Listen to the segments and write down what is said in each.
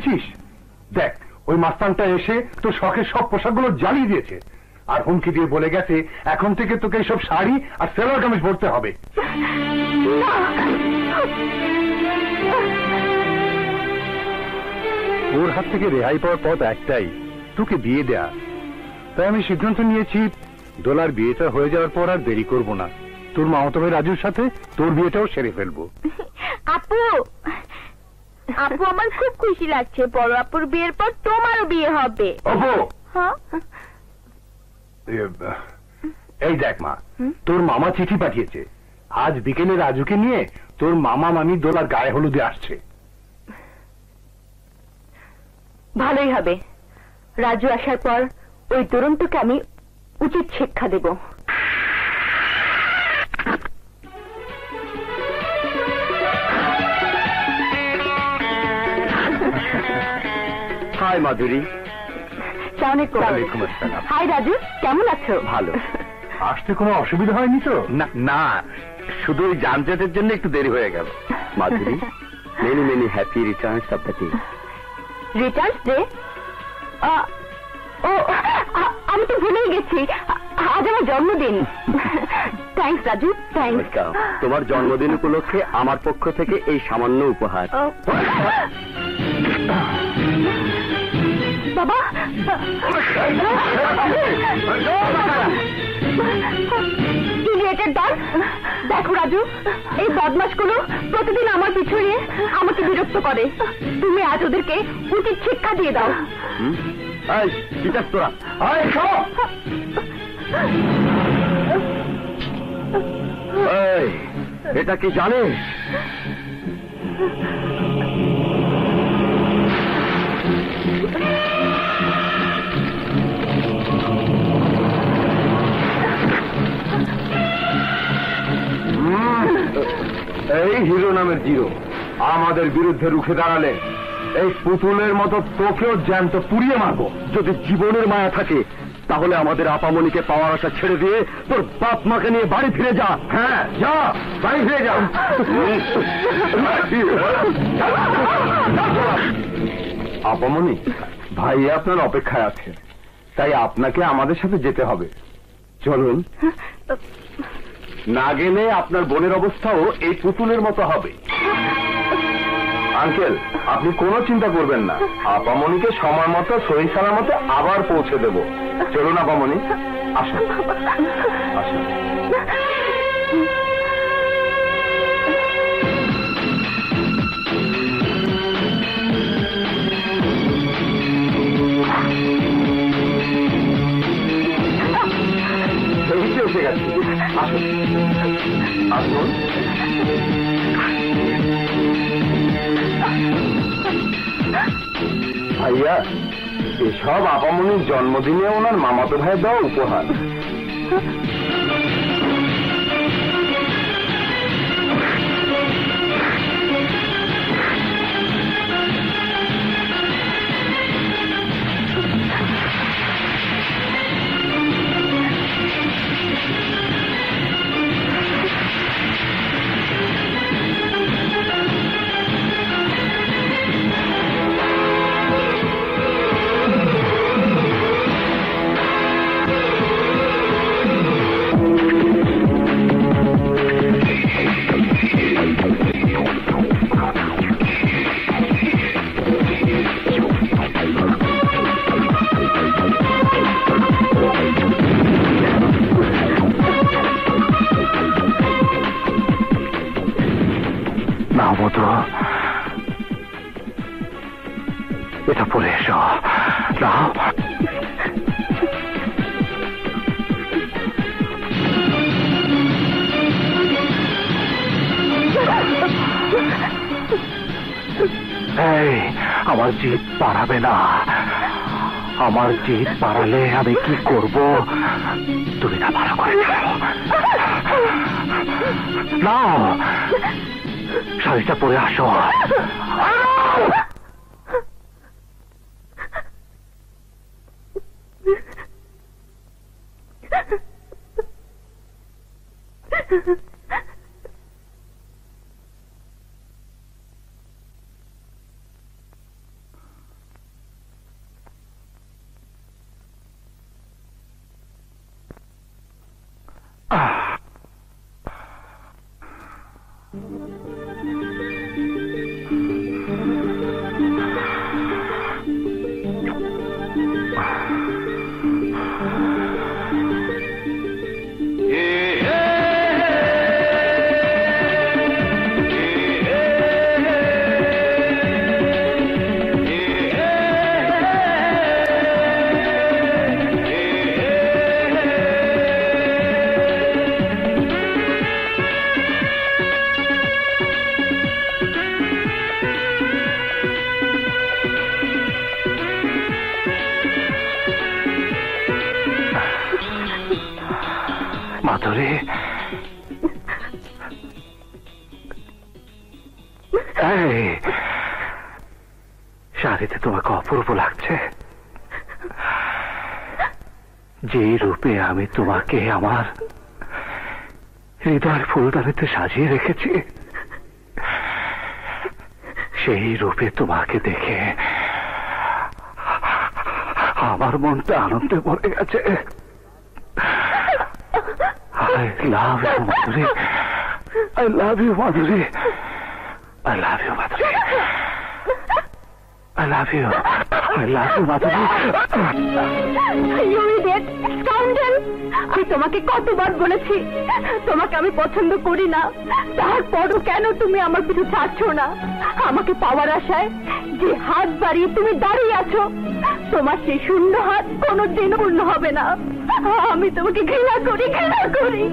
শুনেছিস? দেখ, ওই মাস্তানটা এসে তোর শখের সব পোশাকগুলো জ্বালিয়ে দিয়েছে, আর হুমকি দিয়ে বলে গেছে এখন থেকে তোকে এইসব শাড়ি আর সেলোয়ার কামিজ পরতে হবে। ওর হাত থেকে রেহাই পাওয়ার পথ একটাই, তোকে বিয়ে দেয়া। তাই আমি সিদ্ধান্ত নিয়েছি, দোলার বিয়েটা হয়ে যাওয়ার পর আর দেরি করব না, তোর মামাতো ভাই রাজুর সাথে তোর বিয়েটাও সেরে ফেলবো। আপু, আপু আমার খুব খুশি লাগছে, বড় আপুর বিয়ের পর তোমারও বিয়ে হবে। এই দেখ মা, তোর মামা চিঠি পাঠিয়েছে, আজ বিকেলে রাজুকে নিয়ে তোর মামা মামি দোলার গায়ে হলুদে আসছে। ভালোই হবে, রাজু আসার পর ওই দুরন্তকে আমি উচিত শিক্ষা দেব। হাই মাধুরী। হাই রাজু, কেমন আছো? ভালো। আসতে কোনো অসুবিধা হয়নি তো? না, শুধু ওই যানজটের জন্য একটু দেরি হয়ে গেল। Madhuri, many many happy returns of the day. Returns day? ও, আমি তো ভুলেই গেছি, আজ আমার জন্মদিন। Thanks Raju, thanks. তোমার জন্মদিন উপলক্ষে আমার পক্ষ থেকে এই সামান্য উপহার। বাবা, দেখো রাজু, এই বদমাশগুলো প্রতিদিন আমার পিছু নিয়ে আমাকে বিরক্ত করে। তুমি আজ ওদেরকে উচিত শিক্ষা দিয়ে দাও। এটা কি জানিস? এই হিরো নামের জিরো আমাদের বিরুদ্ধে রুখে দাঁড়ালে এই পুতুলের মতো তোকেও জ্যান্ত পুড়িয়ে মারবো। যদি জীবনের মায়া থাকে তাহলে আমাদের আপামনিকে পাওয়ার আশা ছেড়ে দিয়ে তোর বাপ মাকে নিয়ে বাড়ি ফিরে যা। হ্যাঁ, যা, বাড়ি ফিরে যা। আপামনি, ভাই আপনার অপেক্ষায় আছে, তাই আপনাকে আমাদের সাথে যেতে হবে। চলুন। না গেলে আপনার বোনের অবস্থাও এই পুতুলের মতো হবে। আঙ্কেল, আপনি কোনো চিন্তা করবেন না, আপামনিকে সময় মতো সহি সালামত আবার পৌঁছে দেব। চলুন আপামনি, আসুন আসুন। এসে গেছে, আসুন আসুন। ভাইয়া, এসব আপামনির জন্মদিনে ওনার মামাতো ভাই দেওয়া উপহার। এটা পরে এসো। এই, আমার জিদ পারাবে না। আমার জিদ পারালে আমি কি করব তুমি না ভালো করে জানো। না, শাড়িটা পরে আসো। মাধুরী, শাড়িতে তোমাকে অপূর্ব লাগছে। যে রূপে আমি তোমাকে আমার হৃদয়ের ফুলদানিতে সাজিয়ে রেখেছি, সেই রূপে তোমাকে দেখে আমার মনটা আনন্দে ভরে গেছে। I love you, Madhuri. I love you, Madhuri. I love you, Madhuri. I love you. I love you, Madhuri. You idiot, scoundrel! আমি তোমাকে কতবার বলেছি তোমাকে আমি পছন্দ করি না, তারপরও কেন তুমি আমার পিছু ছাড়ছো না? আমাকে পাওয়ার আশায় যে হাত বাড়িয়ে তুমি দাঁড়িয়ে আছো, তোমার সেই শূন্য হাত কোনোদিন পূর্ণ হবে না। আমি তোমাকে ঘৃণা করি, ঘৃণা করি।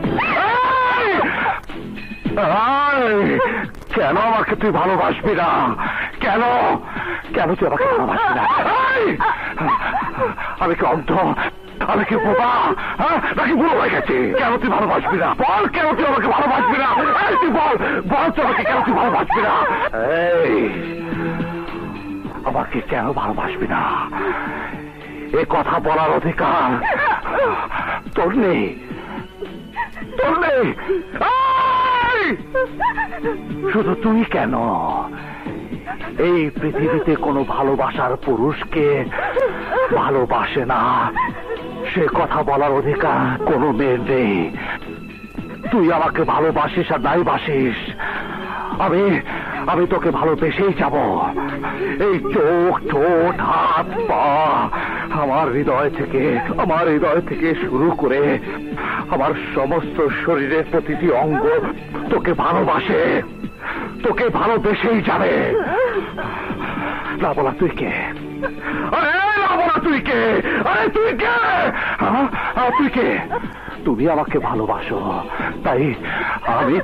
কেন আমাকে তুই ভালোবাসবি না? কেন কেন তুই আমাকে ভালোবাসবি না? আমি কি অন্ধ? আমি কি বোবা? নাকি বুড়ো হয়ে গেছে? কেন তুই ভালোবাসবি না? বল, কেন তুই আমাকে ভালোবাসবি না? তুই বল, বল তুই আমাকে কেন তুই ভালোবাসবি না? আমাকে কেন ভালোবাসবি না? এ কথা বলার অধিকার তোর নেই, তোর নেই। শুধু তুই কেন, এই পৃথিবীতে কোনো ভালোবাসার পুরুষকে ভালোবাসে না সে কথা বলার অধিকার কোনো মেয়ের নেই। তুই আমাকে ভালোবাসিস আর নাই বাসিস, আমি তোকে ভালোবেসেই যাব। এই চোখ, ঠোঁট, হাত, পা, আমার হৃদয় থেকে শুরু করে আমার সমস্ত শরীরের প্রতিটি অঙ্গ তোকে ভালোবাসে, তোকে ভালোবেসেই যাবে। না বলা তুই কে? আরে না বলা তুই কে? আরে তুই কে? তুই কে? তুমি আমাকে ভালোবাসো, তাই আমি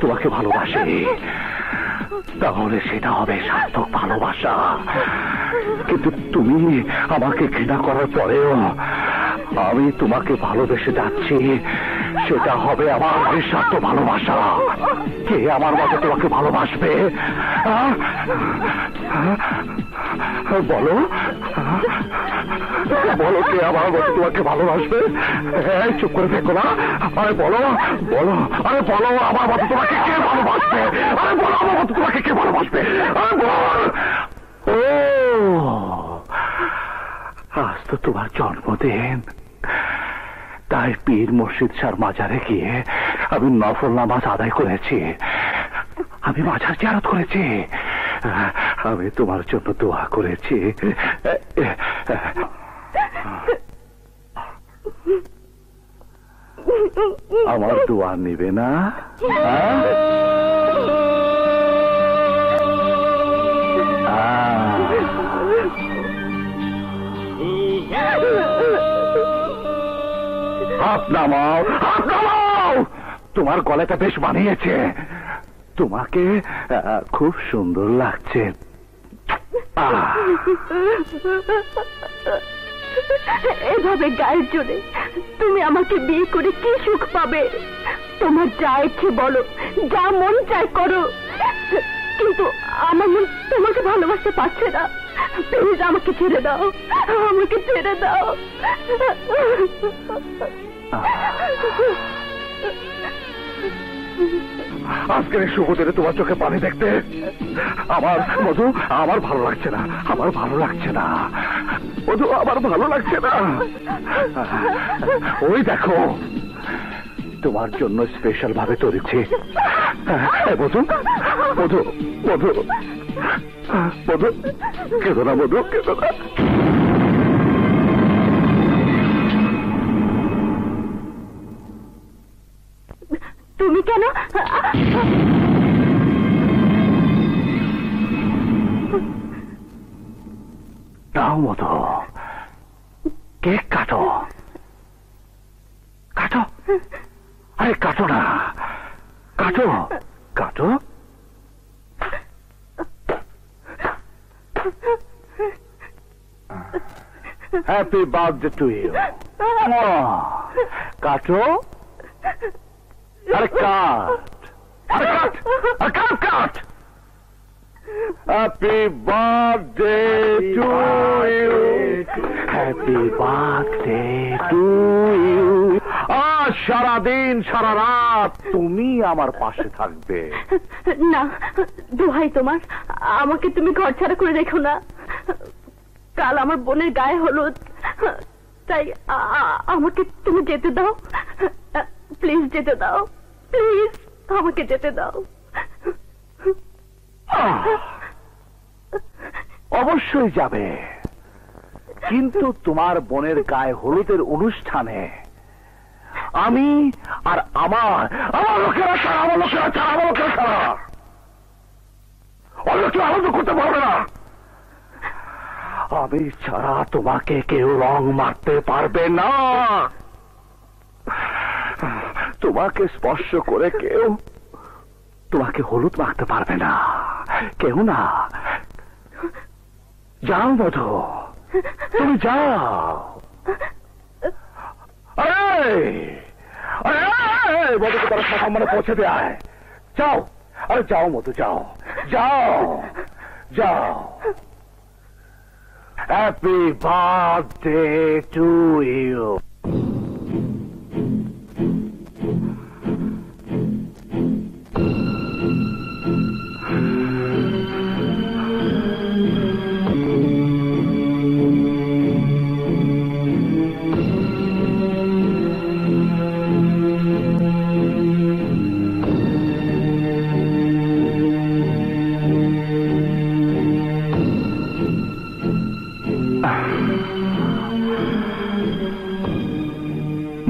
তোমাকে ভালোবাসি। তাহলে সেটা হবে সার্থক ভালোবাসা। কিন্তু তুমি আমাকে ঘৃণা করার পরেও আমি তোমাকে ভালোবেসে যাচ্ছি, সেটা হবে আমার নিঃস্বার্থ ভালোবাসা। কে আমার মতো তোমাকে ভালোবাসবে? বলো, বলো কে আমার মতো তোমাকে ভালোবাসবে? চুপ করে দেখো না। আরে বলো, বলো, আরে বলো আমার মতো তোমাকে কে ভালোবাসবে? আরে বলো আমার মতো তোমাকে কে ভালোবাসবে? আরে বল। ও, আজ তো তোমার জন্মদিন, তাই পীর মুর্শিদ শাহর মাজারে গিয়ে আমি নফল নামাজ আদায় করেছি, আমি মাজার জিয়ারত করেছি, আমি তোমার জন্য দোয়া করেছি। আমার দোয়া নিবে না? হাত নামাও, হাত নামাও। তোমার গলাটা বেশ মানিয়েছে, তোমাকে খুব সুন্দর লাগছে। এভাবে গায়ের জোরে তুমি আমাকে বিয়ে করে কি সুখ পাবে? তোমার যা ইচ্ছে বলো, যা মন চায় করো, কিন্তু আমার মন তোমাকে ভালোবাসতে পারছে না। প্লিজ আমাকে ছেড়ে দাও, আমাকে ছেড়ে দাও। আজকের এই শুভ দিনে তোমার চোখে পানি দেখতে আমার মধু, আমার ভালো লাগছে না, আমার ভালো লাগছে না মধু, আমার ভালো লাগছে না। ওই দেখো তোমার জন্য স্পেশাল ভাবে তৈরিছি। মধু মধু মধু মধু, কেঁদো না মধু, কেঁদো না। তুমি কেন? নাও মধু, কেক কাটো, কাটো, আরে কাটো না, কাটো কাটো। Happy birthday to you. কাটো, আরে কাট, আরে কাট, আরে কাট কাট। Happy birthday to you, happy birthday to you. আজ সারাদিন সারা রাত তুমি আমার পাশে থাকবে। না, দোহাই তোমার, আমাকে তুমি ঘর ছাড়া করে রেখো না। কাল আমার বোনের গায়ে হলুদ, তাই আমাকে তুমি যেতে দাও। প্লিজ যেতে দাও, প্লিজ আমাকে যেতে দাও। অবশ্যই যাবে, কিন্তু তোমার বোনের গায়ে হলুদের অনুষ্ঠানে আমি আর আমার লোকেরা ছাড়া, আমার লোকেরা ছাড়া, আমার লোকেরা ছাড়া অন্য কেউ আনন্দ করতে পারবে না। আমি ছাড়া তোমাকে কেউ রং মারতে পারবে না। তোমাকে স্পর্শ করে কেউ তোমাকে হলুদ মাখতে পারবে না, কেউ না। যাও মধু, তুমি যাও। মধুকে তারা সম্মানে পৌঁছে দেয়। যাও, আরে যাও মধু, যাও যাও যাও। Happy birthday to you.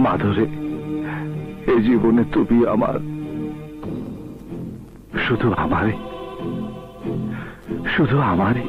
Madhuri, এই জীবনে তুমি আমার, শুধু আমারই, শুধু আমারই।